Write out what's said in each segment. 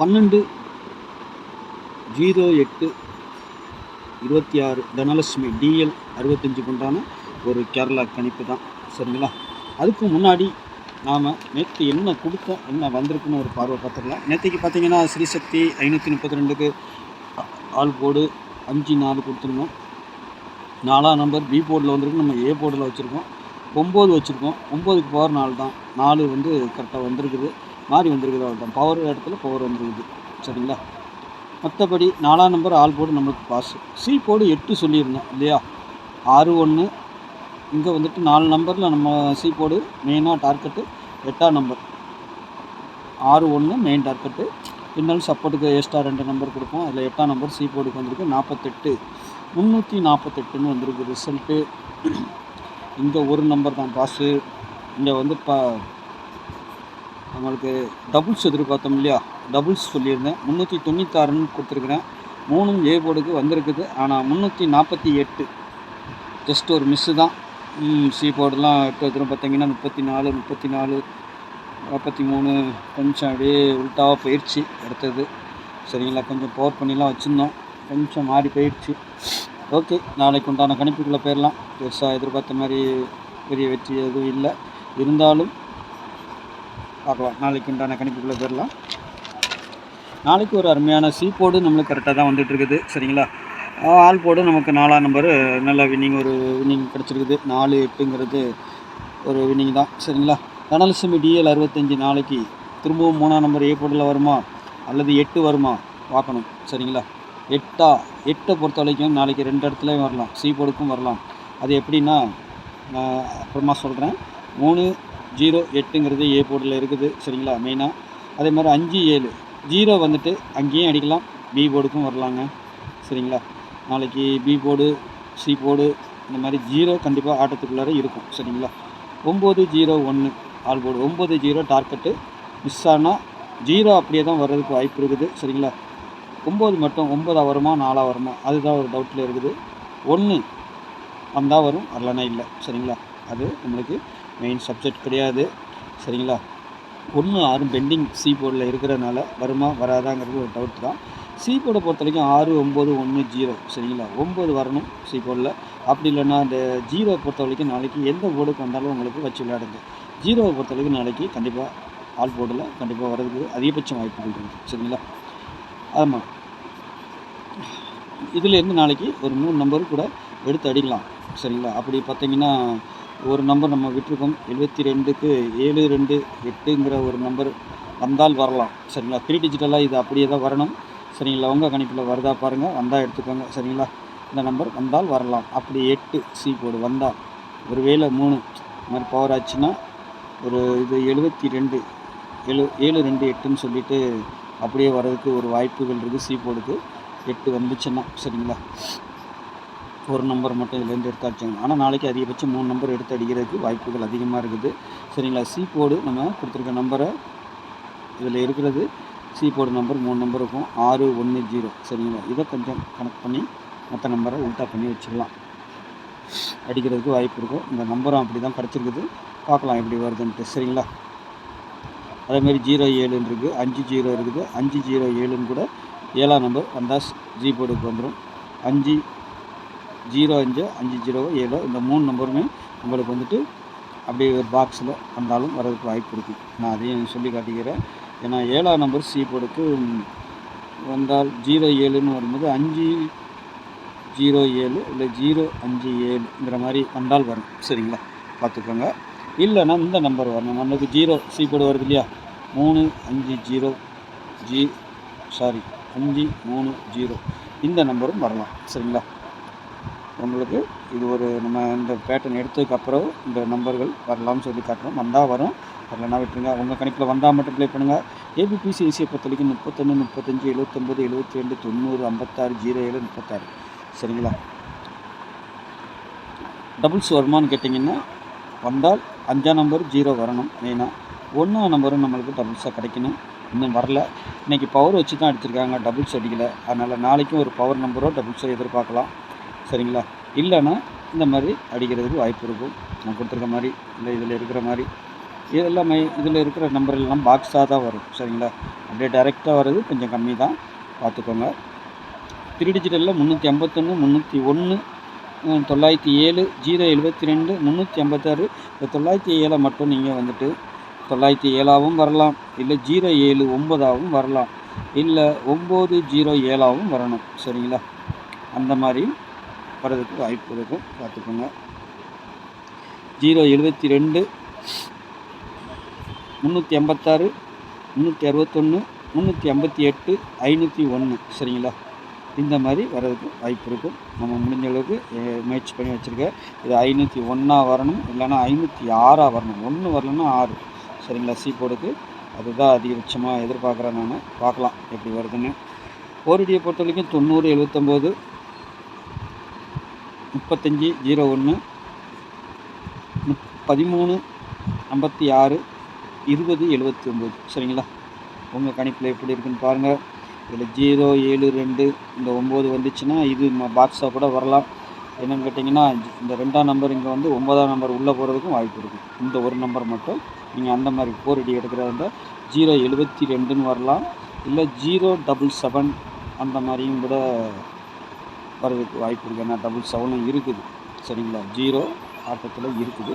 12/08/26 Dhanalakshmi DL 65 உண்டான ஒரு கேரளா கணிப்பு தான். சரிங்களா? அதுக்கு முன்னாடி நாம் நேற்று என்ன கொடுத்தோம், என்ன வந்திருக்குன்னு ஒரு பார்வை பார்த்துக்கலாம். நேற்றுக்கு பார்த்தீங்கன்னா ஸ்ரீசக்தி 532க்கு ஆல் போர்டு 5-4 கொடுத்துருந்தோம். 4ஆம் நம்பர் பி போர்டில் வந்திருக்கு, நம்ம ஏ போர்டில் வச்சுருக்கோம். 9 வச்சுருக்கோம். 9க்கு பவர் 4 தான். 4 வந்து கரெக்டாக வந்திருக்குது, மாறி வந்திருக்குது, அவ்வளோ தான். பவர் இடத்துல பவர் வந்துருக்குது. சரிங்களா? மற்றபடி 4ஆம் நம்பர் ஆல் போர்டு நம்மளுக்கு பாஸ். சி போர்டு 8 சொல்லியிருந்தோம் இல்லையா? 6-1 இங்கே வந்துட்டு 4 நம்பரில் நம்ம சி போர்டு மெயினாக டார்கெட்டு 8ஆம் நம்பர் 6-1 மெயின் டார்கெட்டு. பின்னால் சப்போர்ட்டுக்கு எக்ஸ்ட்ரா 2 நம்பர் கொடுப்போம். அதில் 8ஆம் நம்பர் சி போர்டுக்கு வந்திருக்கு 48 348ன்னு வந்திருக்கு ரிசல்ட்டு. இங்கே ஒரு நம்பர் தான் பாஸு. இங்கே வந்து நம்மளுக்கு டபுள்ஸ் எதிர்பார்த்தோம் இல்லையா? டபுள்ஸ் சொல்லியிருந்தேன் 396ன்னு கொடுத்துருக்குறேன். 3ம் ஏ போர்டுக்கு வந்திருக்குது. ஆனால் 348 ஜஸ்ட் ஒரு மிஸ்ஸு தான். சி போர்டெலாம் எடுத்து பார்த்தீங்கன்னா 34 43 கொஞ்சம் அப்படியே உல்ட்டாவாக போயிடுச்சு எடுத்தது. சரிங்களா? கொஞ்சம் பவர் பண்ணிலாம் வச்சுருந்தோம், கொஞ்சம் மாறி போயிடுச்சு. ஓகே, நாளைக்கு உண்டான கணிப்புக்குள்ளே போயிடலாம். பெருசாக எதிர்பார்த்த மாதிரி பெரிய வெற்றி எதுவும் இல்லை, இருந்தாலும் பார்க்கலாம். நாளைக்கு உண்டான கணிப்புக்குள்ளே போயிடலாம். நாளைக்கு ஒரு அருமையான சி போர்டு நம்மளுக்கு கரெக்டாக தான் வந்துட்டுருக்குது. சரிங்களா? ஆல் போர்டு நமக்கு 4ஆம் நம்பரு நல்ல வின்னிங், ஒரு வின்னிங் கிடச்சிருக்குது. 4-8ங்கிறது ஒரு வின்னிங் தான். சரிங்களா? தனலட்சுமி DL 65 நாளைக்கு திரும்பவும் 3ஆம் நம்பர் ஏ போர்டில் வருமா அல்லது 8 வருமா பார்க்கணும். சரிங்களா? 8 பொறுத்த வரைக்கும் நாளைக்கு 2 இடத்துலையும் வரலாம், சி போர்டுக்கும் வரலாம். அது எப்படின்னா நான் அப்புறமா சொல்கிறேன். 3-0-8ங்கிறது ஏ போர்டில் இருக்குது. சரிங்களா? மெயினாக அதே மாதிரி 5-7 0 வந்துட்டு அங்கேயும் அடிக்கலாம், பி போர்டுக்கும் வரலாங்க. சரிங்களா? நாளைக்கு பி போர்டு சி போர்டு இந்த மாதிரி 0 கண்டிப்பாக ஆட்டத்துக்குள்ளார இருக்கும். சரிங்களா? 9-0-1 ஆல் போர்டு 9-0 டார்கெட்டு. மிஸ் ஆனால் 0 அப்படியே தான் வர்றதுக்கு வாய்ப்பு இருக்குது. சரிங்களா? 9 மட்டும் 9ஆக வருமா 4ஆக வருமா அதுதான் ஒரு டவுட்டில் இருக்குது. 1 வந்தால் வரும், வரலன்னா இல்லை. சரிங்களா? அது நம்மளுக்கு மெயின் சப்ஜெக்ட் கிடையாது. சரிங்களா? 1-6 பெண்டிங் சி போர்டில் இருக்கிறதுனால வருமா வராதாங்கிறது ஒரு டவுட் தான். சி போர்டை பொறுத்த வரைக்கும் 6-9-1-0. சரிங்களா? 9 வரணும் சி போர்டில். அப்படி இல்லைன்னா அந்த 0 பொறுத்த வரைக்கும் நாளைக்கு எந்த போர்டுக்கு வந்தாலும் உங்களுக்கு வச்சு விளையாடுங்க. 0 பொறுத்த வரைக்கும் நாளைக்கு கண்டிப்பாக ஆல் போர்டில் கண்டிப்பாக வர்றதுக்கு அதிகபட்சம் வாய்ப்புகள் இருக்குது. சரிங்களா? ஆமாம், இதுலேருந்து நாளைக்கு ஒரு 3 நம்பர் கூட எடுத்து அடிக்கலாம். சரிங்களா? அப்படி பார்த்தீங்கன்னா ஒரு நம்பர் நம்ம விட்டுருக்கோம் 72க்கு 728ங்கிற ஒரு நம்பர் வந்தால் வரலாம். சரிங்களா? 3 டிஜிட்டலாக இது அப்படியே தான் வரணும். சரிங்களா? உங்கள் கணிப்பில் வருதா பாருங்கள், வந்தால் எடுத்துக்கோங்க. சரிங்களா? இந்த நம்பர் வந்தால் வரலாம். அப்படி 8 சி போர்டு வந்தால், ஒருவேளை 3 இந்த மாதிரி பவர் ஆச்சுன்னா ஒரு இது 72 728ன்னு சொல்லிவிட்டு அப்படியே வர்றதுக்கு ஒரு வாய்ப்புகள் இருக்குது. சி போர்டுக்கு 8 வந்துச்சுன்னா. சரிங்களா? ஒரு நம்பர் மட்டும் இதுலேருந்து எடுத்து அடிச்சாங்க. ஆனால் நாளைக்கு அதிகபட்சம் 3 நம்பர் எடுத்து அடிக்கிறதுக்கு வாய்ப்புகள் அதிகமாக இருக்குது. சரிங்களா? சி போர்டு நம்ம கொடுத்துருக்க நம்பரை இதில் இருக்கிறது சி போர்டு நம்பர் 3 நம்பர் இருக்கும் 6-1-0. சரிங்களா? இதை கொஞ்சம் கனெக்ட் பண்ணி மற்ற நம்பரை உல்ட்டா பண்ணி வச்சுக்கலாம், அடிக்கிறதுக்கு வாய்ப்பு இருக்கும். இந்த நம்பரும் அப்படி தான் கிடச்சிருக்குது, பார்க்கலாம் எப்படி வருதுன்ட்டு. சரிங்களா? அதேமாதிரி 0-7 இருக்குது, 5-0 இருக்குது, 5-0-7ன்னு கூட 7ஆம் நம்பர் வந்தால் ஜி போர்டுக்கு வந்துடும். 5-0-5 5-0-7 இந்த 3 நம்பருமே உங்களுக்கு வந்துட்டு அப்படியே ஒரு பாக்ஸில் வந்தாலும் வரதுக்கு வாய்ப்பு இருக்குது. நான் அதையும் சொல்லி காட்டிக்கிறேன். ஏன்னா 7ஆம் நம்பர் சி போர்டுக்கு வந்தால் 0-7ன்னு வரும்போது 5-0-7 இல்லை 0-5-7ங்கிற மாதிரி வந்தால் வரும். சரிங்களா? பார்த்துக்கோங்க. இல்லைன்னா இந்த நம்பர் வரணும். நம்மளுக்கு 0 சி போர்டு வருது இல்லையா? 3-5-0 5-3-0 இந்த நம்பரும் வரலாம். சரிங்களா? உங்களுக்கு இது ஒரு நம்ம இந்த பேட்டர்ன் எடுத்ததுக்கப்புறம் இந்த நம்பர்கள் வரலாம்னு சொல்லி காட்டுறோம். வந்தால் வரும், வரலன்னா விட்டுருங்க. உங்கள் கணிப்பில் வந்தால் மட்டும் ப்ளே பண்ணுங்கள். ஏபிபிசிஐசியை பொறுத்த வரைக்கும் 31 35 79 72 90 56 07 36. சரிங்களா? டபுள்ஸ் வருமானு கேட்டிங்கன்னா வந்தால் 5ஆம் நம்பர் 0 வரணும். மெயினாக 1ஆம் நம்பரும் நம்மளுக்கு டபுள்ஸாக கிடைக்கணும். இன்னும் வரல. இன்றைக்கி பவர் வச்சு தான் அடிச்சிருக்காங்க, டபுள்ஸ் அடிக்கலை. அதனால் நாளைக்கும் ஒரு பவர் நம்பரோ டபுள்ஸோ எதிர்பார்க்கலாம். சரிங்களா? இல்லைன்னா இந்த மாதிரி அடிக்கிறதுக்கு வாய்ப்பு இருக்கும். நான் கொடுத்துருக்க மாதிரி இல்லை இதில் இருக்கிற மாதிரி இதெல்லாம் இதில் இருக்கிற நம்பர் எல்லாம் பாக்ஸாக தான் வரும் சரிங்களா. அப்படியே டைரெக்டாக வர்றது கொஞ்சம் கம்மி தான், பார்த்துக்கோங்க. 3 டிஜிட்டலில் 351, 301, 907, 072, 356. இந்த 907 மட்டும் நீங்கள் வந்துட்டு 907ஆகவும் வரலாம், இல்லை 079ஆகவும் வரலாம், இல்லை 907ஆகவும் வரணும் சரிங்களா. அந்த மாதிரி வர்றதுக்கு வாய்ப்பு இருக்கும், பார்த்துக்கோங்க. 072, 386, 361, 358, 501 சரிங்களா. இந்த மாதிரி வர்றதுக்கு வாய்ப்பு இருக்கும். நம்ம முடிஞ்ச அளவுக்கு முயற்சி பண்ணி வச்சுருக்கேன். இது 501 வரணும், இல்லைன்னா 506 வரணும். 1 வரலன்னா 6 சரிங்களா. சி போர்டுக்கு அதுதான் அதிகபட்சமாக எதிர்பார்க்குறேன் நான். பார்க்கலாம் எப்படி வருதுன்னு. ஓரிடியை பொறுத்த வரைக்கும் 90, 79, 35, 01, 13, 56, 20, 79 சரிங்களா. உங்கள் கணிப்பில் எப்படி இருக்குன்னு பாருங்கள். இதில் 0, 7, 2 இந்த 9 வந்துச்சுன்னா இது பாக்ஸாக கூட வரலாம். என்னென்னு கேட்டிங்கன்னா, இந்த 2ஆம் நம்பர் இங்கே வந்து 9ஆம் நம்பர் உள்ளே போகிறதுக்கும் வாய்ப்பு இருக்குது. இந்த ஒரு நம்பர் மட்டும் நீங்கள் அந்த மாதிரி 4 அடி எடுக்கிறதா இருந்தால் 072ன்னு வரலாம், இல்லை 077 அந்த மாதிரியும் கூட வர்றதுக்கு வாய்ப்பு இருக்குது. ஏன்னா 77 இருக்குது சரிங்களா. 0 ஆட்டத்தில் இருக்குது.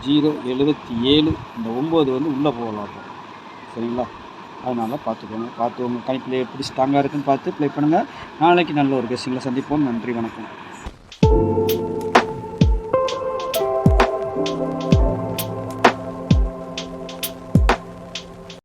077 இந்த 9 வந்து உள்ளே போகலாம் சரிங்களா. அதனால் பார்த்துக்கோங்க. பார்த்து உங்கள் கணிப்பில் எப்படி ஸ்ட்ராங்காக இருக்குன்னு பார்த்து ப்ளே பண்ணுங்கள். நாளைக்கு நல்ல ஒரு கெஸ்டிங்கில் சந்திப்போம். நன்றி, வணக்கம்.